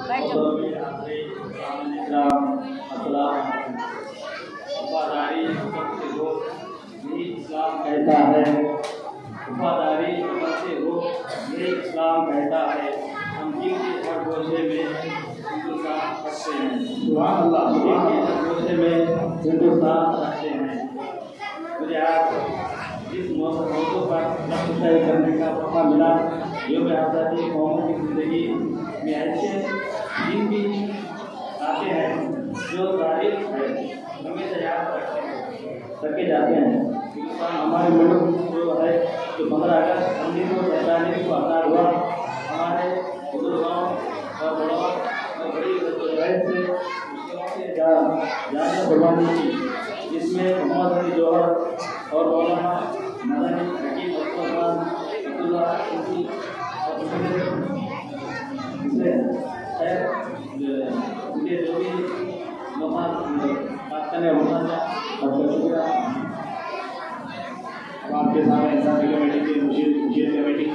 वफादारी से हो यही इस्लाम कहता है। वफादारी से हो यही इस्लाम कहता है। हम दिल के हर गोशे में हिंदुस्तान रखते हैं। सुभान अल्लाह। दिल के हर गोशे में हिंदुस्तान रखते हैं। मुझे आज इस मौजू पर तय करने का मौका मिला। योग आज़ादी कौमों की ज़िंदगी में ऐसे दिन भी आते हैं जो तारीख है हमेशा याद रखे जाते हैं। हमारे मुल्क जो है जो 15 अगस्त 1947 को आज़ाद हुआ, हमारे बुजुर्गों और बड़ों और बड़ी जदोजहद से जान कुर्बानी की, जिसमें मोहम्मद अली जौहर और मौलाना मदनी हकीम अब्दुल्ला उनके जो भी बात करने शुक्रिया। आपके सामने इंसानी कमेटी की मुशीर कमेटी